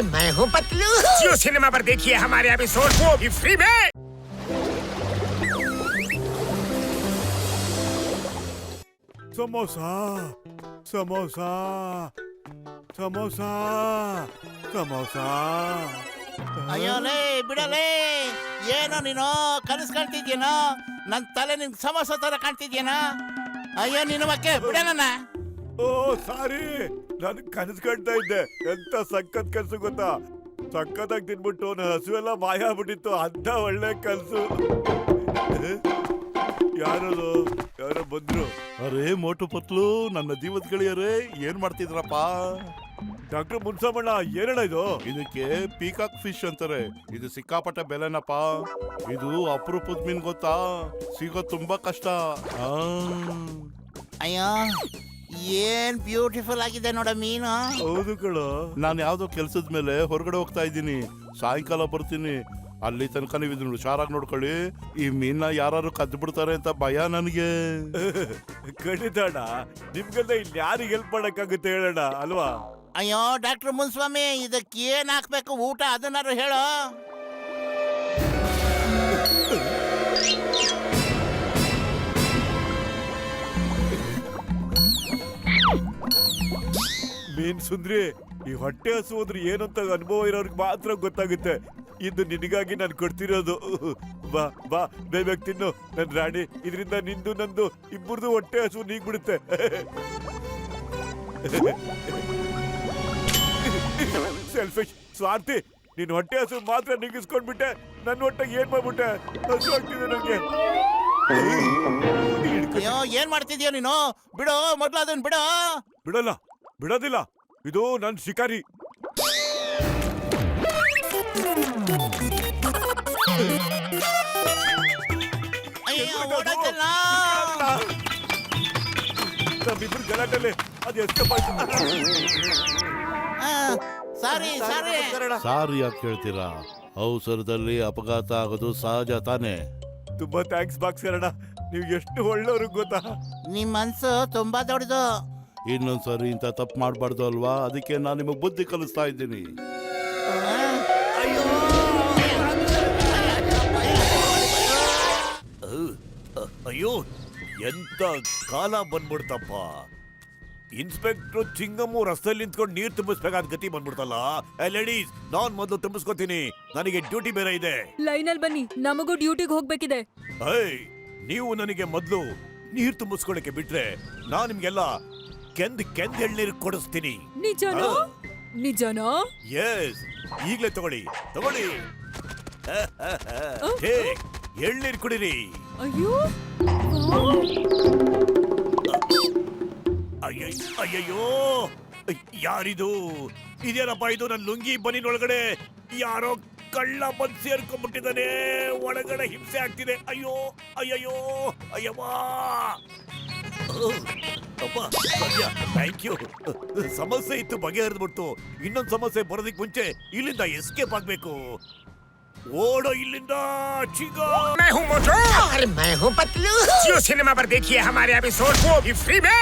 और मैं हूँ पतलू। जियो सिनेमा पर देखिए हमारे एपिसोड वो भी फ्री में। ಸಮೋಸಾ ಸಮೋಸಾ ಸಮೋಸಾ ಸಮೋಸಾ ಅಯ್ಯೋ ಲೇ ಬಿಡಲೇ, ಏನೋ ನೀನು ಕನಸು ಕಾಣ್ತಿದ್ಯೇನೋ? ನನ್ನ ತಲೆ ನಿನ್ ಸಮೋಸ ತರ ಕಾಣ್ತಿದ್ಯೇನೋ? ಅಯ್ಯೋ ನಿನ್ನ ಮಕ್ಕೆ ಬಿಡೋಣ. ಓ ಸಾರಿ, ನಾನು ಕನಸು ಕಾಣ್ತಾ ಇದ್ದೆ. ಎಂತ ಸಖತ್ ಕನಸು ಗೊತ್ತಾ? ಸಖತ್ತಾಗಿ ತಿನ್ಬಿಟ್ಟು ನನ್ನ ಹಸುವೆಲ್ಲ ಮಾಯ ಆಗ್ಬಿಟ್ಟಿತ್ತು. ಅಂತ ಒಳ್ಳೆ ಕನಸು. ಯಾರದು? ಯಾರೋ ಬಂದ್ರು. ಅರೇ ಮೋಟು ಪತ್ಲು, ನನ್ನ ಜೀವದ ಗೆಳೆಯರೇ, ಏನ್ ಮಾಡ್ತಿದ್ರಪ್ಪ? ಡಾಕ್ಟರ್ ಮುನ್ಸಮ್ಮಣ್ಣ, ಏನಣ್ಣ ಇದು? ಇದಕ್ಕೆ ಪೀಕಾಕ್ ಫಿಶ್ ಅಂತಾರೆ. ಇದು ಸಿಕ್ಕಾಪಟ್ಟೆ ಬೆಲೆನಪ್ಪ. ಇದು ಅಪರೂಪದ ಮೀನ್ ಗೊತ್ತಾ? ಸಿಗೋ ತುಂಬಾ ಕಷ್ಟ. ಅಯ್ಯೋ ಏನ್ ಬ್ಯೂಟಿಫುಲ್ ಆಗಿದೆ ನೋಡ ಮೀನು. ಹೌದು ಕಣೋ. ನಾನು ಯಾವ್ದೋ ಕೆಲ್ಸದ ಮೇಲೆ ಹೊರಗಡೆ ಹೋಗ್ತಾ ಇದ್ದೀನಿ. ಸಾಯಂಕಾಲ ಬರ್ತೀನಿ. ಅಲ್ಲಿ ತನಕ ನೀವು ಇದನ್ನ ಹುಷಾರಾಗಿ ನೋಡ್ಕೊಳ್ಳಿ. ಈ ಮೀನ್ನ ಯಾರು ಕದ್ದು ಬಿಡ್ತಾರೆ ಅಂತ ಭಯ ನನಗೆ. ಖಂಡಿತ ಅಣ್ಣ, ನಿಮ್ಗಂತ ಇಲ್ಲಿ ಯಾರಿಗೆ ಹೆಲ್ಪ್ ಮಾಡಕ್ಕಾಗುತ್ತೆ ಹೇಳೋಣ ಅಲ್ವಾ? ಅಯ್ಯೋ ಡಾಕ್ಟರ್ ಮುನ್ಸ್ವಾಮಿ, ಇದಕ್ಕೆ ಏನ್ ಹಾಕ್ಬೇಕು ಊಟ ಅದನ್ನಾರು ಹೇಳೋ. ಮೀನ್ ಸುಂದ್ರಿ, ಈ ಹೊಟ್ಟೆ ಹಸು ಅಂದ್ರೆ ಏನಂತ ಅನುಭವ ಇರೋರ್ಗೆ ಮಾತ್ರ ಗೊತ್ತಾಗುತ್ತೆ. ಇದು ನಿನಗಾಗಿ ನಾನು ಕೊಡ್ತಿರೋದು. ಬಾ ಬಾ, ಬೇಗ ತಿನ್ನು ನನ್ ರಾಣಿ. ಇದರಿಂದ ನಿಂದು ನಂದು ಇಬ್ಬರದು ಹೊಟ್ಟೆ ಹಸು ನೀಗ್ಬಿಡುತ್ತೆ. ಸೆಲ್ಫಿಶ್, ಸ್ವಾರ್ಥಿ, ನೀನ್ ಹೊಟ್ಟೆ ಹಸು ಮಾತ್ರ ನಿಗಿಸ್ಕೊಂಡ್ಬಿಟ್ಟೆ. ನನ್ನ ಹೊಟ್ಟೆ ಏನ್ ಮಾಡ್ಬಿಟ್ಟೆ? ಹಸು ಆಗ್ತಿದೆ ನಂಗೆ. ಅಯ್ಯೋ ಏನ್ ಮಾಡ್ತಿದ್ಯೋ ನೀನು? ಬಿಡು ಮೊದ್ಲು ಅದನ್ನ ಬಿಡು. ಬಿಡಲ್ಲ, ಬಿಡೋದಿಲ್ಲ. ಇದು ನನ್ ಶಿಕಾರಿ. ಅಯ್ಯೋ ಓಡೋದಲ್ಲ. ನಮ್ಮಿಬ್ರು ಗಲಾಟಲ್ಲಿ ಅದು ಎಸ್ಕೇಪ್ ಆಯ್ತು. ಸಾರಿ ಸಾರಿ. ಸಾರಿ ಯಾಕೆ ಕೇಳ್ತೀರಾ? ಅವಸರದಲ್ಲಿ ಅಪಘಾತ ಆಗೋದು ಸಹಜ ತಾನೇ. ತುಂಬಾ ಥ್ಯಾಂಕ್ಸ್ ಬಾಕ್ಸರಣ್ಣ, ನೀವು ಎಷ್ಟು ಒಳ್ಳೆಯವರು ಗೊತ್ತಾ? ನಿಮ್ ಮನ್ಸು ತುಂಬಾ ದೊಡ್ಡದು. ಇನ್ನೊಂದ್ಸರಿ ಇಂಥ ತಪ್ಪು ಮಾಡಬಾರ್ದು ಅಲ್ವಾ? ಅದಕ್ಕೆ ನಾನು ನಿಮಗೆ ಬುದ್ಧಿ ಕಲಿಸ್ತಾ ಇದ್ದೀನಿ. ಅಯ್ಯೋ, ಎಂತ ಕಾಲ ಬಂದ್ಬಿಡ್ತಪ್ಪ. ಇನ್ಸ್ಪೆಕ್ಟರ್ ಚಿಂಗಮ್ಮು ರಸ್ತೆಯಲ್ಲಿ ನಿಂತ್ಕೊಂಡು ನೀರು ತುಂಬಿಸ್ಬೇಕಾದ ಗತಿ ಬಂದ್ಬಿಡ್ತಲ್ಲ. ಲೇಡೀಸ್, ನಾನ್ ಮೊದಲು ತುಂಬಿಸ್ಕೊತೀನಿ, ನನಗೆ ಡ್ಯೂಟಿ ಬೇರೆ ಇದೆ. ಲೈನಲ್ಲಿ ಬನ್ನಿ, ನಮಗೂ ಡ್ಯೂಟಿಗೆ ಹೋಗ್ಬೇಕಿದೆ. ನೀವು ನನಗೆ ಮೊದಲು ನೀರು ತುಂಬಿಸ್ಕೊಳಕ್ಕೆ ಬಿಟ್ರೆ ನಾನ್ ನಿಮ್ಗೆಲ್ಲ ಕೆಂದ್ ಎಳ್ನೀರು ಕೊಡಿಸ್ತೀನಿ. ನಿಜನಾ? ನಿಜನಾ? ಎಸ್, ಈಗ್ಲೇ ತಗೊಳ್ಳಿ ತಗೊಳ್ಳಿ. ಎಳ್ನೀರು ಕುಡಿರಿ. ಅಯ್ಯೋ ಅಯ್ಯಯ್ಯೋ, ಯಾರಿದು? ಇದೇನಪ್ಪ ಇದು? ನನ್ನ ಲುಂಗಿ ಬನಿನೊಳಗಡೆ ಯಾರೋ ಕಳ್ಳ ಬಂದ್ ಸೇರ್ಕೊಂಡ್ಬಿಟ್ಟಿದ್ದಾನೆ. ಒಳಗಡೆ ಹಿಂಸೆ ಆಗ್ತಿದೆ. ಅಯ್ಯೋ ಅಯ್ಯಯ್ಯೋ ಅಯ್ಯವ್ವ. ಅಪ್ಪ ಸದ್ಯ, ಥ್ಯಾಂಕ್ ಯು. ಸಮಸ್ಯೆ ಇತ್ತು, ಬಗೆಹರಿದ್ಬಿಡ್ತು. ಇನ್ನೊಂದು ಸಮಸ್ಯೆ ಬರೋದಕ್ಕೆ ಮುಂಚೆ ಇಲ್ಲಿಂದ ಎಸ್ಕೇಪ್ ಆಗ್ಬೇಕು. ಓಡೋ ಇಲ್ಲಿಂದ ಚಿಗೋ. मैं हूँ मोटू और मैं हूँ पतलू। जियो सिनेमा पर देखिए हमारे एपिसोड वो भी फ्री में।